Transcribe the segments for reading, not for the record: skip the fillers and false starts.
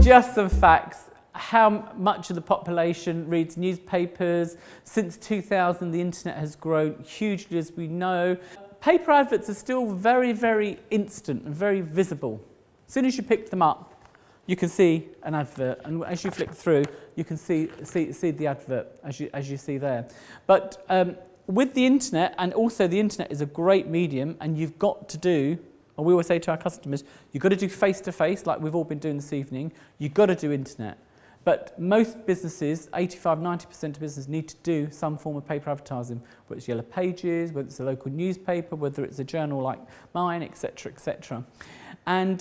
Just some facts. How much of the population reads newspapers? Since 2000, the internet has grown hugely, as we know. Paper adverts are still very, very instant and very visible. As soon as you pick them up, you can see an advert, and as you flick through, you can see the advert as you see there. But with the internet, and also the internet is a great medium, and you've got to do, and we always say to our customers, you've got to do face-to-face, like we've all been doing this evening. You've got to do internet. But most businesses, 85–90% of businesses, need to do some form of paper advertising, whether it's Yellow Pages, whether it's a local newspaper, whether it's a journal like mine, etc., etc. And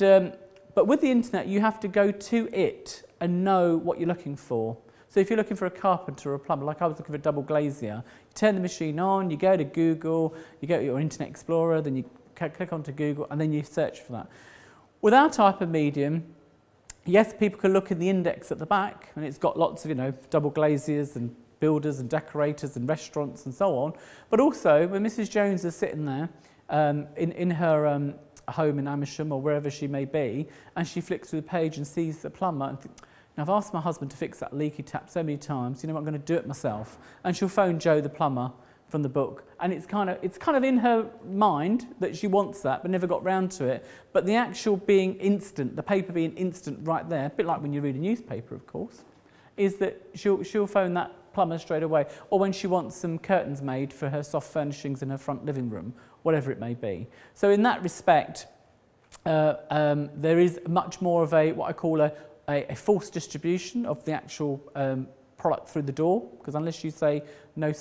but with the internet, you have to go to it and know what you're looking for. So if you're looking for a carpenter or a plumber, like I was looking for a double glazier, you turn the machine on, you go to Google, you go to your Internet Explorer, then you click onto Google, and then you search for that. With our type of medium, yes, people can look in the index at the back, and it's got lots of, you know, double glaziers and builders and decorators and restaurants and so on. But also, when Mrs. Jones is sitting there in her home in Amersham or wherever she may be, and she flicks through the page and sees the plumber, and now I've asked my husband to fix that leaky tap so many times, you know what, I'm going to do it myself. And she'll phone Joe the plumber from the book, and it's kind of in her mind that she wants that but never got round to it. But the actual being instant, the paper being instant right there, a bit like when you read a newspaper, of course, is that she'll phone that plumber straight away. Or when she wants some curtains made for her soft furnishings in her front living room, whatever it may be. So in that respect, there is much more of what I call a false distribution of the actual product through the door, because unless you say no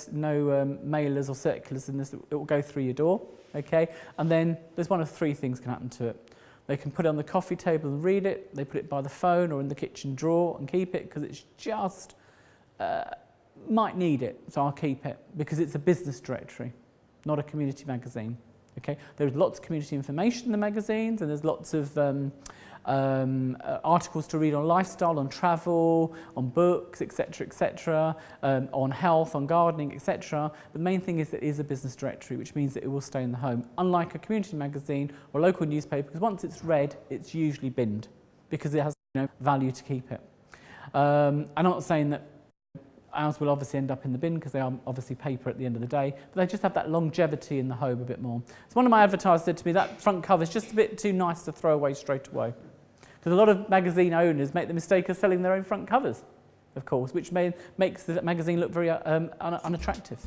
mailers or circulars in this, it will go through your door, okay? And then there's one of three things can happen to it. They can put it on the coffee table and read it, they put it by the phone or in the kitchen drawer and keep it because it's just, might need it, so I'll keep it, because it's a business directory, not a community magazine, okay? There's lots of community information in the magazines, and there's lots of articles to read on lifestyle, on travel, on books, etc., on health, on gardening, etc. But the main thing is that it is a business directory, which means that it will stay in the home, unlike a community magazine or a local newspaper, because once it's read, it's usually binned because it has value to keep it. I'm not saying that ours will obviously end up in the bin, because they are obviously paper at the end of the day, but they just have that longevity in the home a bit more. So one of my advertisers said to me, that front cover is just a bit too nice to throw away straight away. Because a lot of magazine owners make the mistake of selling their own front covers, of course, which makes the magazine look very unattractive.